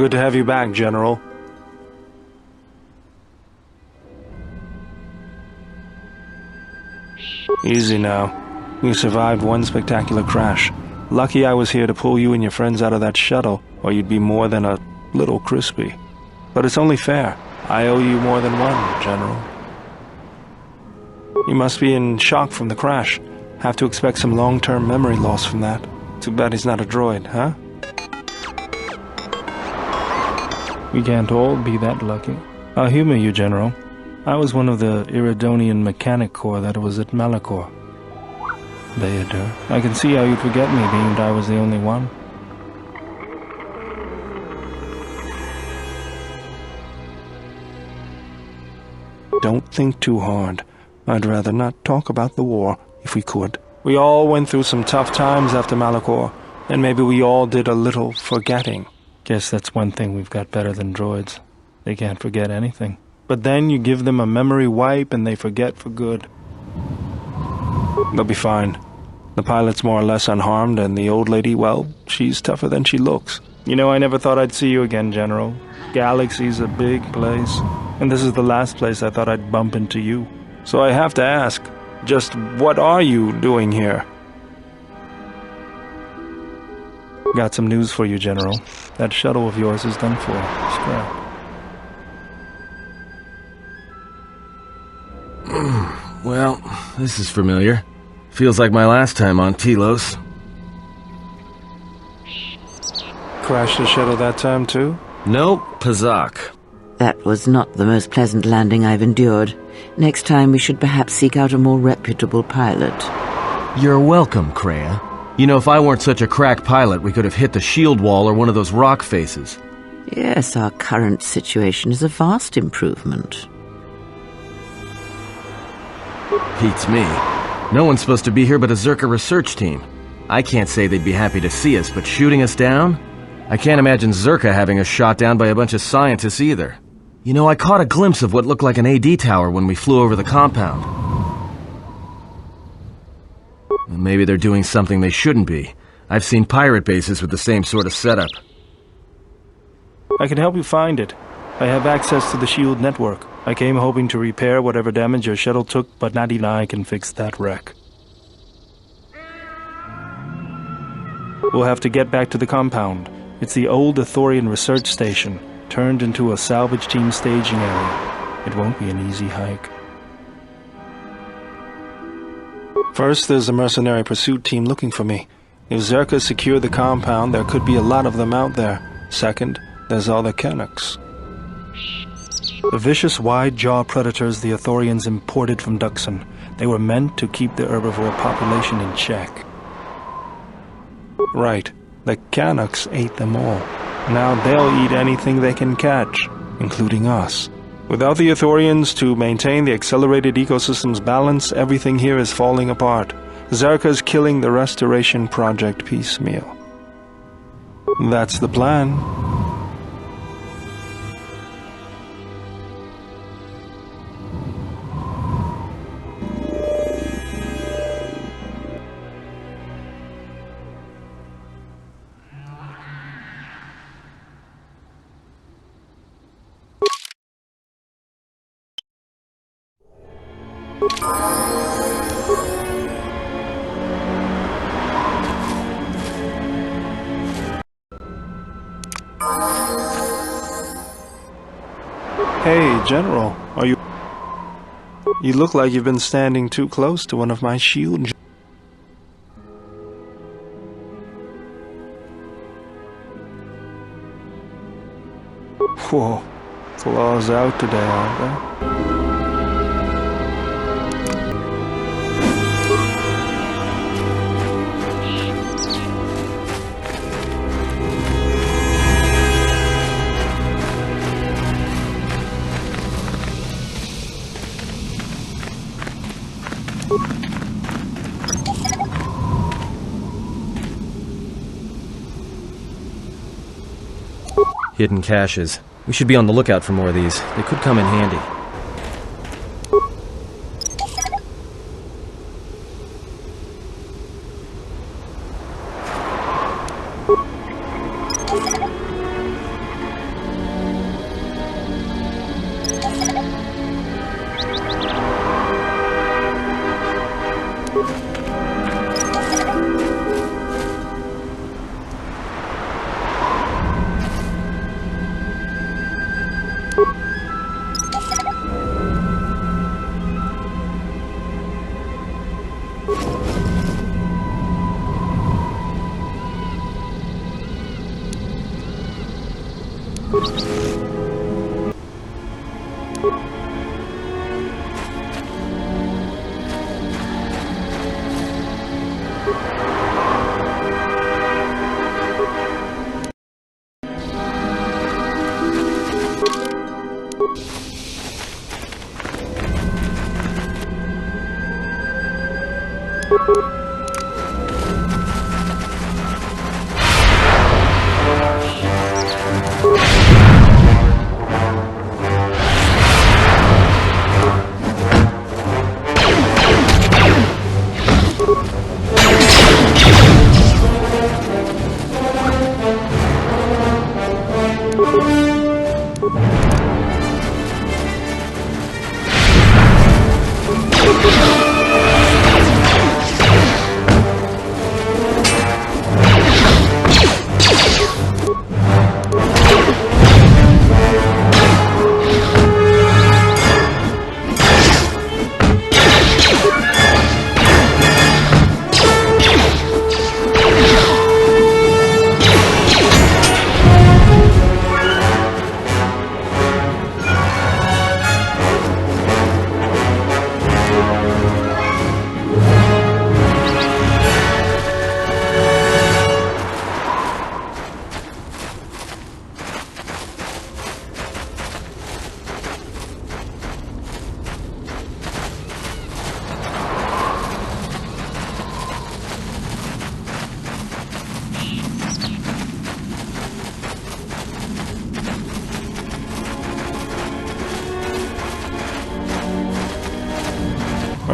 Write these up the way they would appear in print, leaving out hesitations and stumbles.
Good to have you back, General. Easy now. You survived one spectacular crash. Lucky I was here to pull you and your friends out of that shuttle, or you'd be more than a little crispy. But it's only fair. I owe you more than one, General. You must be in shock from the crash. Have to expect some long-term memory loss from that. Too bad he's not a droid, huh? We can't all be that lucky. I'll humor you, General. I was one of the Iridonian Mechanic Corps that was at Malachor. Bayadur, I can see how you'd forget me, being that I was the only one. Don't think too hard. I'd rather not talk about the war, if we could. We all went through some tough times after Malachor, and maybe we all did a little forgetting. Guess that's one thing we've got better than droids. They can't forget anything. But then you give them a memory wipe and they forget for good. They'll be fine. The pilot's more or less unharmed, and the old lady, well, she's tougher than she looks. You know, I never thought I'd see you again, General. Galaxy's a big place, and this is the last place I thought I'd bump into you. So I have to ask, just what are you doing here? Got some news for you, General. That shuttle of yours is done for. Scrap. Well, this is familiar. Feels like my last time on Telos. Crashed the shuttle that time, too? Nope, Pazak. That was not the most pleasant landing I've endured. Next time we should perhaps seek out a more reputable pilot. You're welcome, Kreia. You know, if I weren't such a crack pilot, we could have hit the shield wall or one of those rock faces. Yes, our current situation is a vast improvement. Beats me. No one's supposed to be here but a Zerka research team. I can't say they'd be happy to see us, but shooting us down? I can't imagine Zerka having us shot down by a bunch of scientists either. You know, I caught a glimpse of what looked like an AD tower when we flew over the compound. Maybe they're doing something they shouldn't be. I've seen pirate bases with the same sort of setup. I can help you find it. I have access to the shield network. I came hoping to repair whatever damage your shuttle took, but not even I can fix that wreck. We'll have to get back to the compound. It's the old Ithorian research station, turned into a salvage team staging area. It won't be an easy hike. First, there's a mercenary pursuit team looking for me. If Zerka secure the compound, there could be a lot of them out there. Second, there's all the Canucks. The vicious wide-jaw predators the Ithorians imported from Duxon. They were meant to keep the herbivore population in check. Right. The Canucks ate them all. Now they'll eat anything they can catch, including us. Without the Ithorians to maintain the accelerated ecosystem's balance, everything here is falling apart. Zerka's killing the Restoration Project piecemeal. That's the plan. Hey, General, are you... You look like you've been standing too close to one of my shield... Whoa, claws out today, aren't they? Hidden caches. We should be on the lookout for more of these. They could come in handy.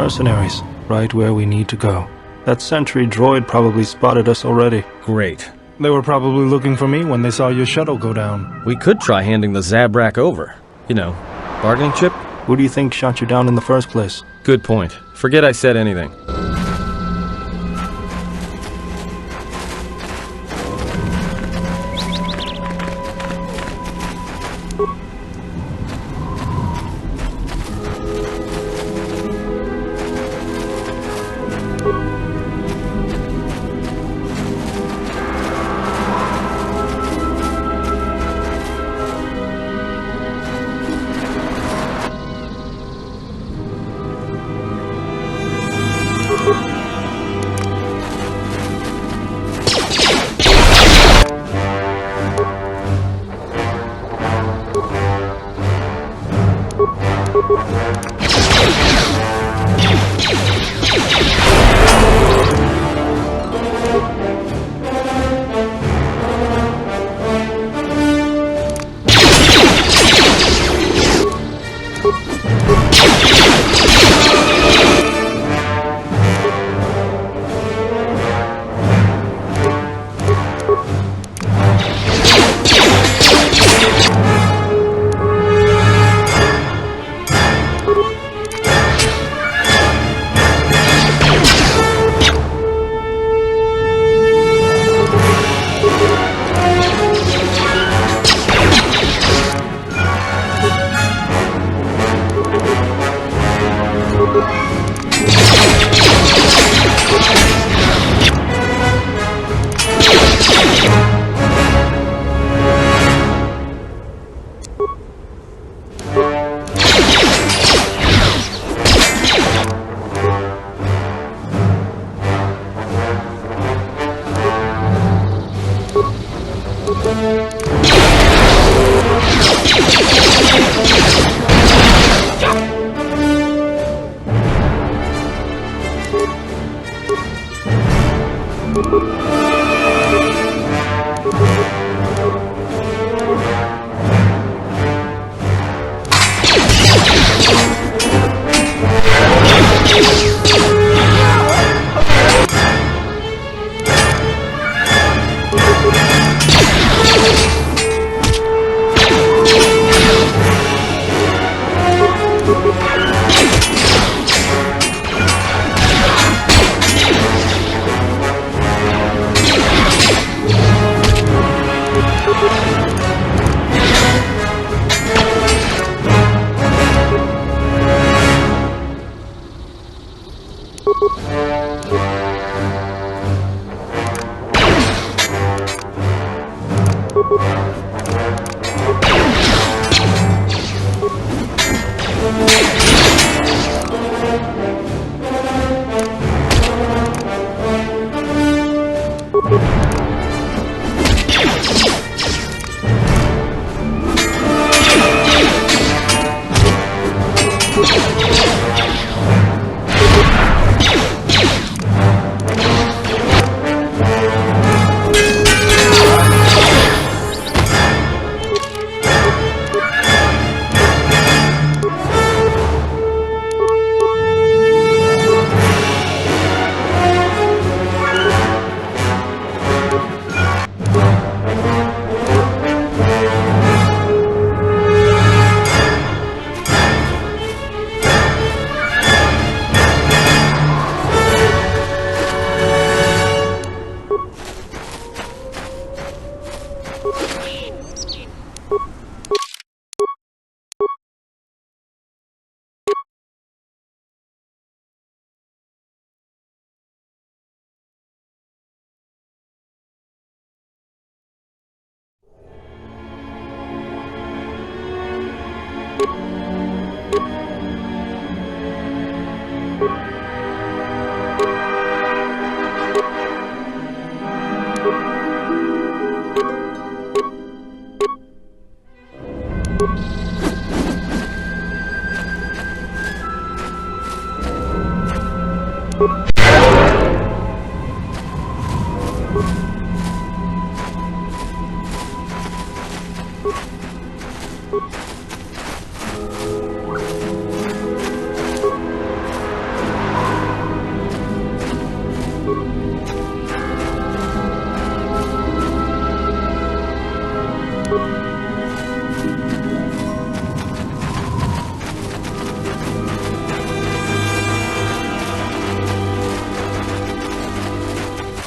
Mercenaries, right where we need to go. That sentry droid probably spotted us already. Great. They were probably looking for me when they saw your shuttle go down. We could try handing the Zabrak over. You know, bargaining chip? Who do you think shot you down in the first place? Good point. Forget I said anything.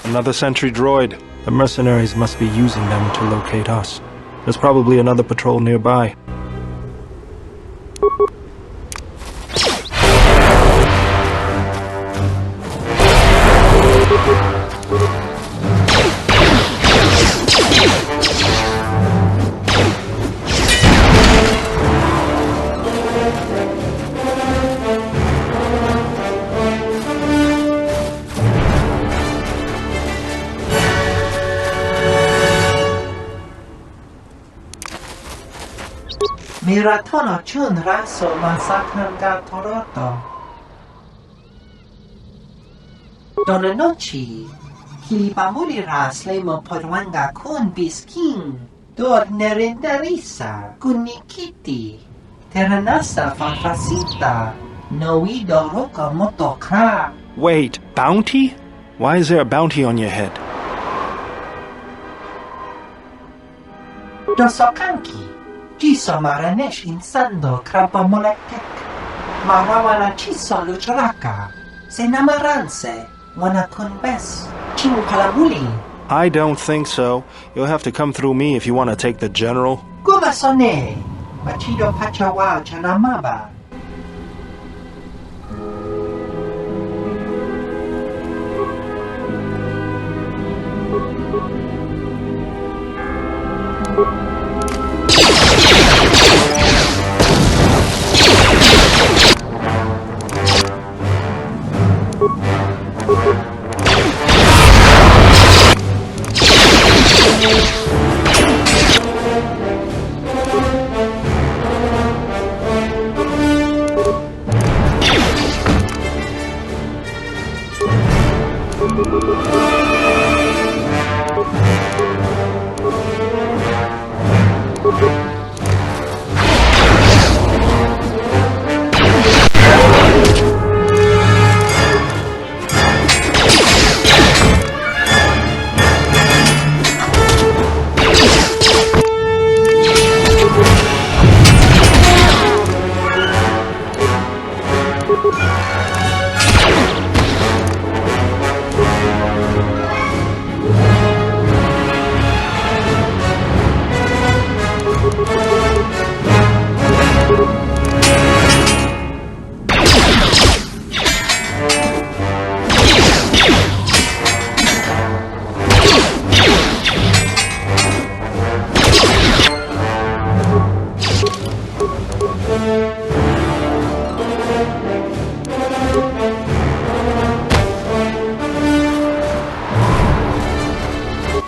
Another sentry droid. The mercenaries must be using them to locate us. There's probably another patrol nearby. Miratono chun raso masakran da toroto. Dona noci, kilibamuli ras lemo porwanga kun bisking. Dor nerendarisa kunikiti. Teranasa fantasita. Noi doroka motokra. Wait, bounty? Why is there a bounty on your head? Dosokanki. Ciso maranesh insando krapamolektek. Marawana ciso luchraka. Senamaranse. Wana kunbes. Chimukalamuli. I don't think so. You'll have to come through me if you want to take the general. Gumasone. Machido pachawa chanamaba.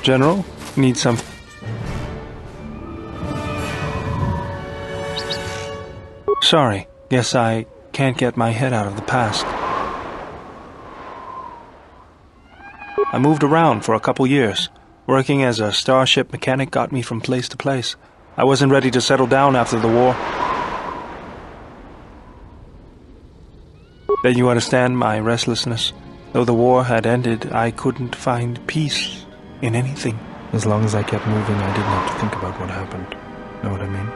General, need some... Sorry, guess I can't get my head out of the past. I moved around for a couple years. Working as a starship mechanic got me from place to place. I wasn't ready to settle down after the war. Then you understand my restlessness. Though the war had ended, I couldn't find peace in anything. As long as I kept moving, I didn't have to think about what happened. Know what I mean?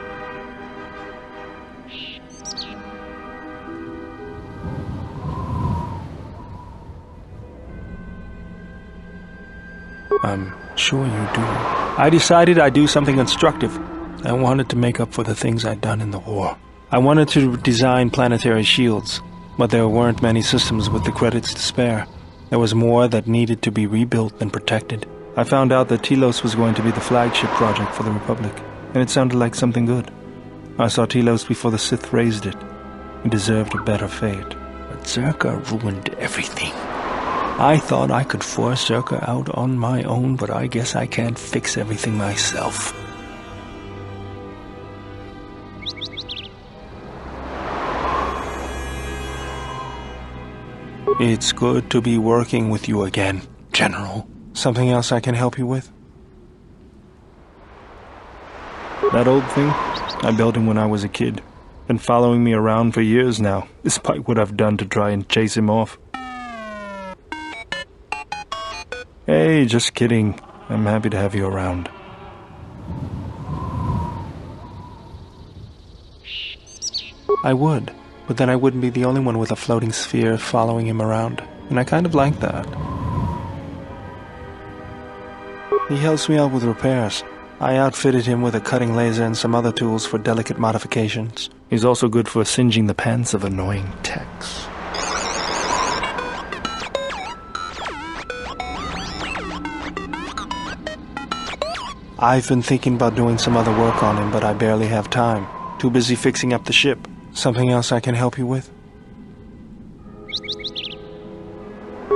I'm sure you do. I decided I'd do something constructive. I wanted to make up for the things I'd done in the war. I wanted to design planetary shields, but there weren't many systems with the credits to spare. There was more that needed to be rebuilt and protected. I found out that Telos was going to be the flagship project for the Republic, and it sounded like something good. I saw Telos before the Sith raised it. He deserved a better fate. But Zerka ruined everything. I thought I could force Zerka out on my own, but I guess I can't fix everything myself. It's good to be working with you again, General. Something else I can help you with? That old thing? I built him when I was a kid. Been following me around for years now, despite what I've done to try and chase him off. Hey, just kidding. I'm happy to have you around. I would, but then I wouldn't be the only one with a floating sphere following him around, and I kind of like that. He helps me out with repairs. I outfitted him with a cutting laser and some other tools for delicate modifications. He's also good for singeing the pants of annoying techs. I've been thinking about doing some other work on him, but I barely have time. Too busy fixing up the ship. Something else I can help you with?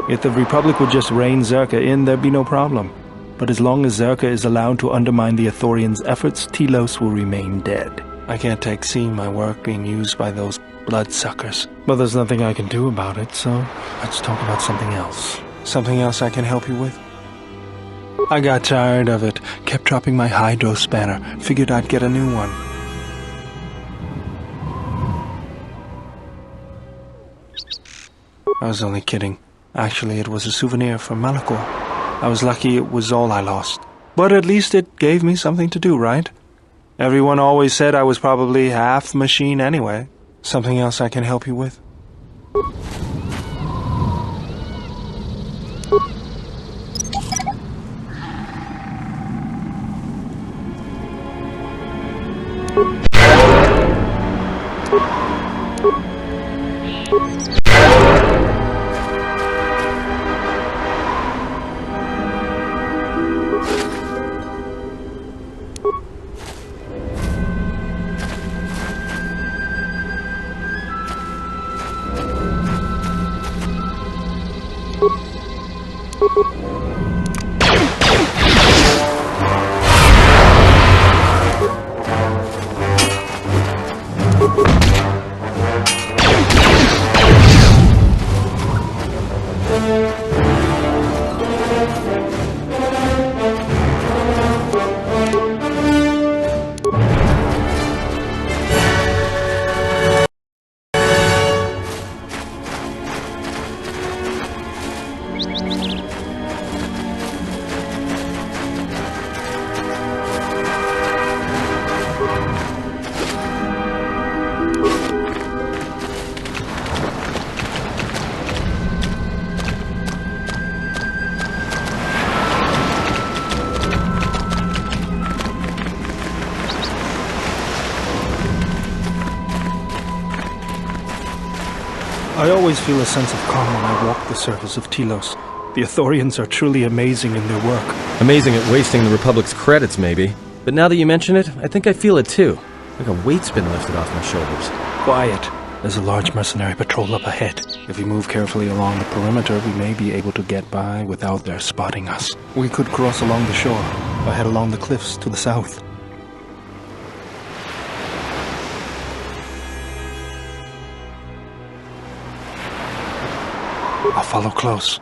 If the Republic would just rein Zerka in, there'd be no problem. But as long as Zerka is allowed to undermine the Ithorians' efforts, Telos will remain dead. I can't take seeing my work being used by those bloodsuckers. But there's nothing I can do about it, so let's talk about something else. Something else I can help you with? I got tired of it. Kept dropping my hydro spanner. Figured I'd get a new one. I was only kidding. Actually, it was a souvenir from Malachor. I was lucky it was all I lost. But at least it gave me something to do, right? Everyone always said I was probably half machine anyway. Something else I can help you with? I always feel a sense of calm when I walk the surface of Telos. The Ithorians are truly amazing in their work. Amazing at wasting the Republic's credits, maybe. But now that you mention it, I think I feel it too. Like a weight's been lifted off my shoulders. Quiet. There's a large mercenary patrol up ahead. If we move carefully along the perimeter, we may be able to get by without their spotting us. We could cross along the shore, or head along the cliffs to the south. I'll follow close.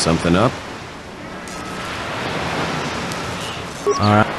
Something up? Alright.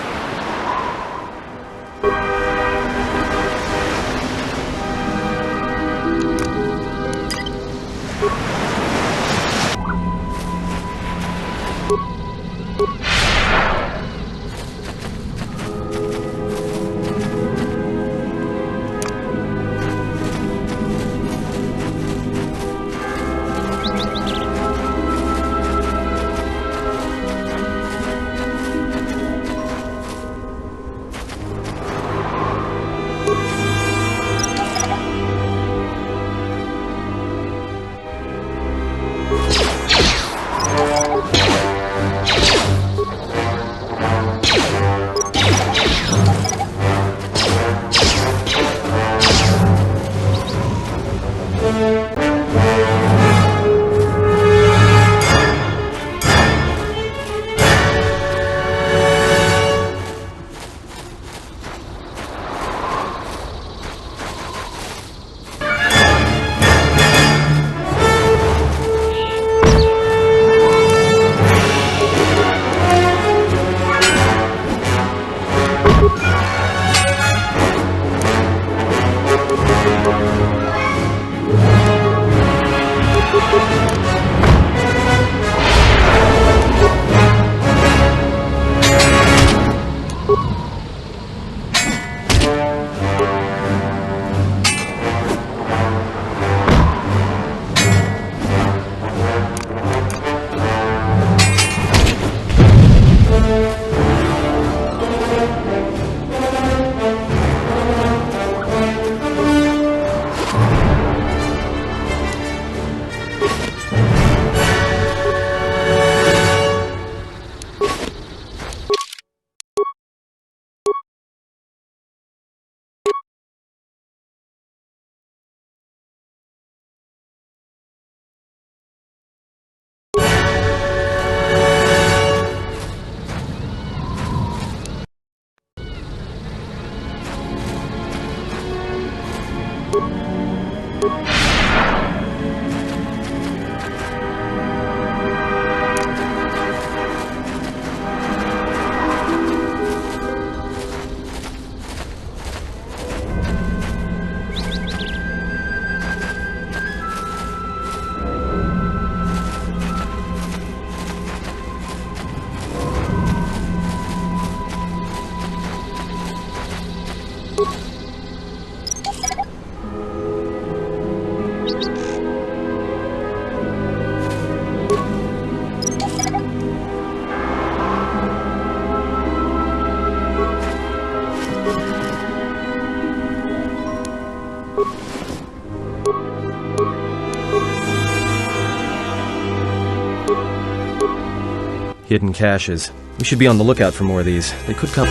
Hidden caches. We should be on the lookout for more of these. They could come...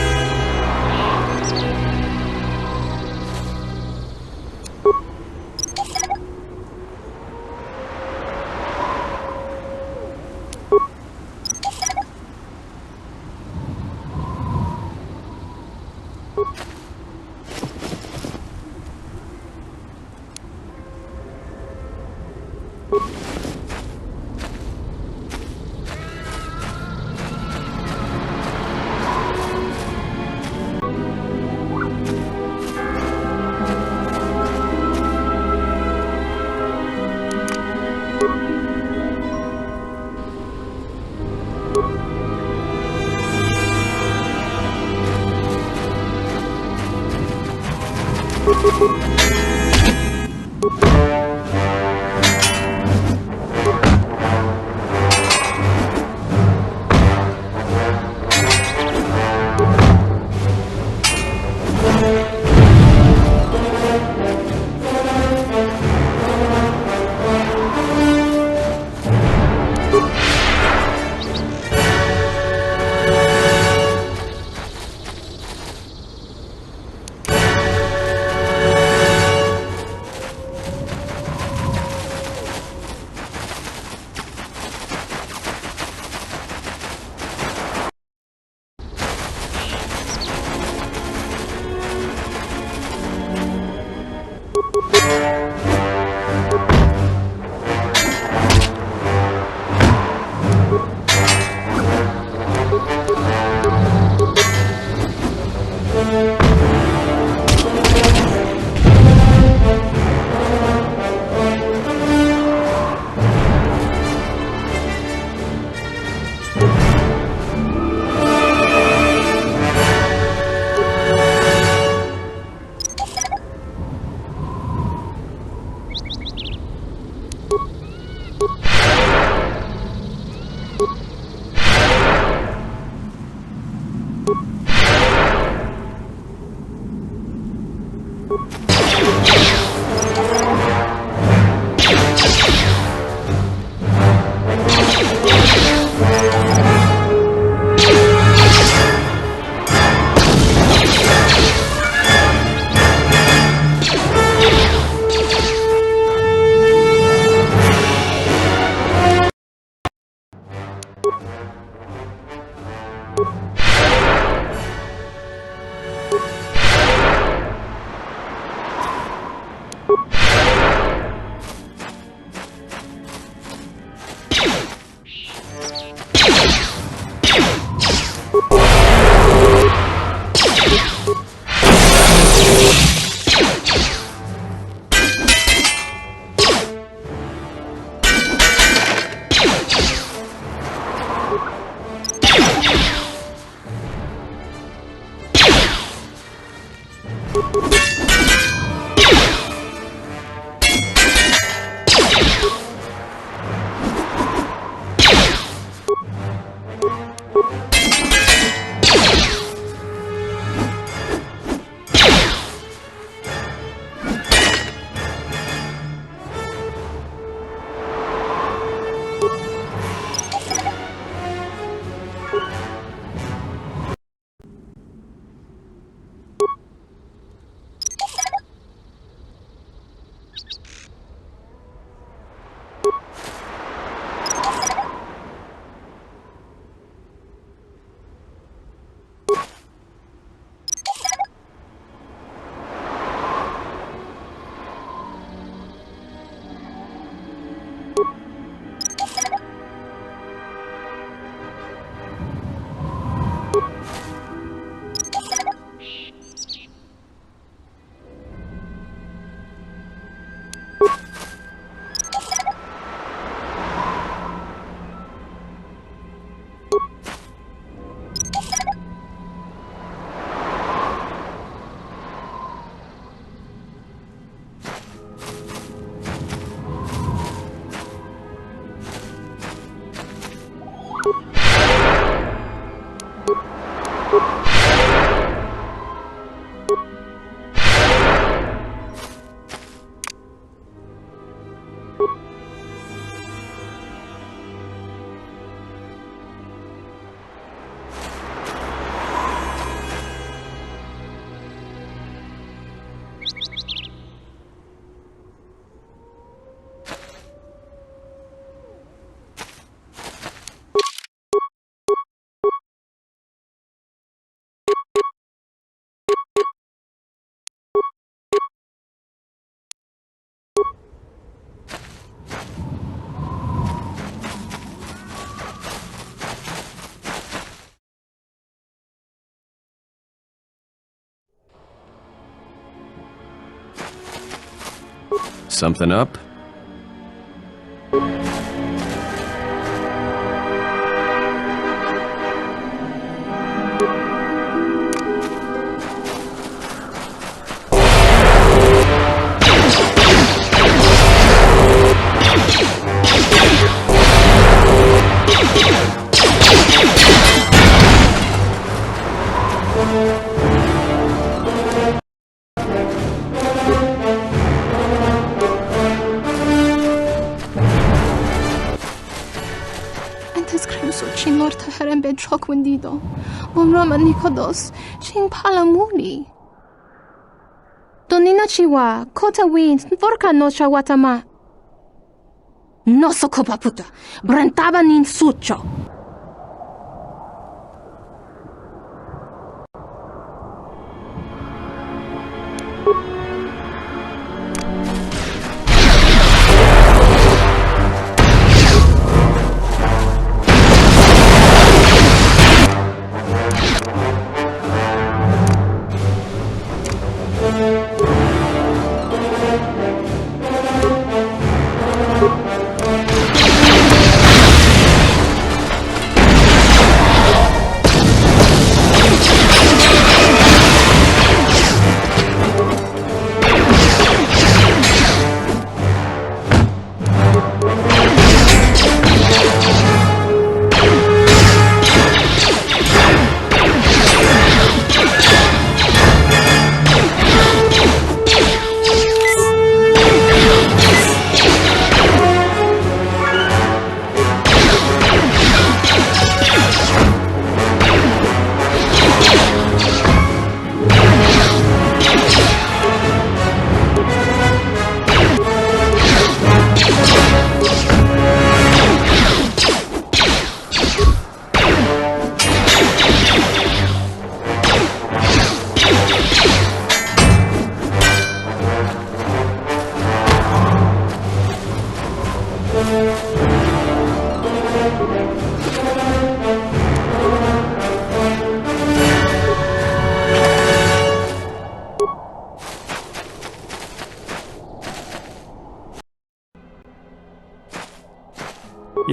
Something up? Wendido, umrama nikodos, ching palamuni. Donina chiwa, kota wins, vorka nocha watama. No sokopa puta, brantaba nin sucho.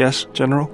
Yes, General?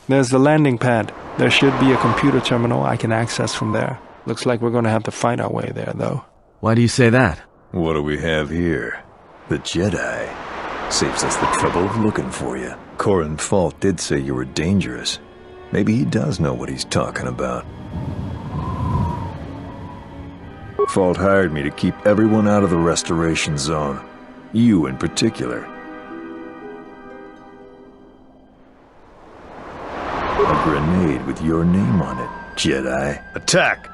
There's the landing pad. There should be a computer terminal I can access from there. Looks like we're gonna have to fight our way there, though. Why do you say that? What do we have here? The Jedi. Saves us the trouble of looking for you. Corin Fault did say you were dangerous. Maybe he does know what he's talking about. Fault hired me to keep everyone out of the restoration zone. You in particular. A grenade with your name on it, Jedi. Attack!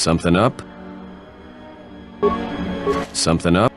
Something up? Something up?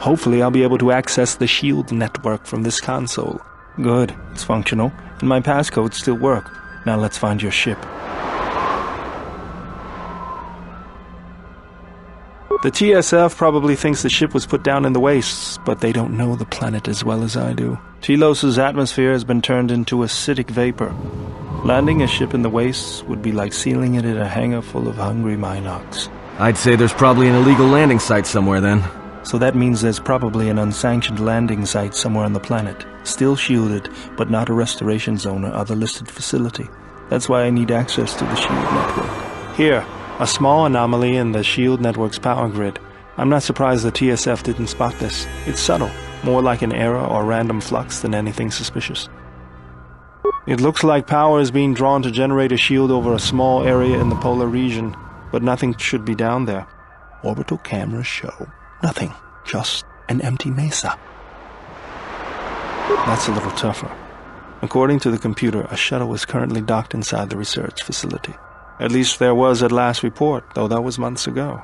Hopefully I'll be able to access the shield network from this console. Good, it's functional, and my passcodes still work. Now let's find your ship. The TSF probably thinks the ship was put down in the wastes, but they don't know the planet as well as I do. Telos's atmosphere has been turned into acidic vapor. Landing a ship in the wastes would be like sealing it in a hangar full of hungry Minocs. I'd say there's probably an illegal landing site somewhere then. So that means there's probably an unsanctioned landing site somewhere on the planet, still shielded, but not a restoration zone or other listed facility. That's why I need access to the shield network. Here, a small anomaly in the shield network's power grid. I'm not surprised the TSF didn't spot this. It's subtle, more like an error or random flux than anything suspicious. It looks like power is being drawn to generate a shield over a small area in the polar region, but nothing should be down there. Orbital cameras show nothing, just an empty mesa. That's a little tougher. According to the computer, a shuttle is currently docked inside the research facility. At least there was at last report, though that was months ago.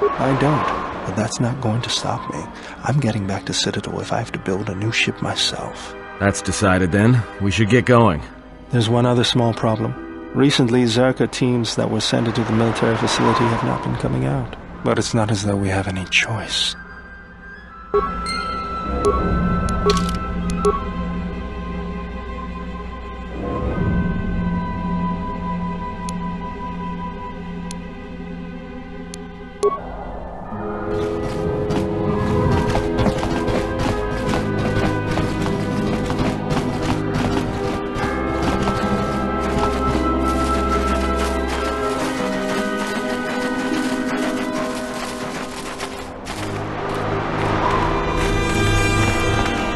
I don't, but that's not going to stop me. I'm getting back to Citadel if I have to build a new ship myself. That's decided then. We should get going. There's one other small problem. Recently, Zerka teams that were sent into the military facility have not been coming out. But it's not as though we have any choice.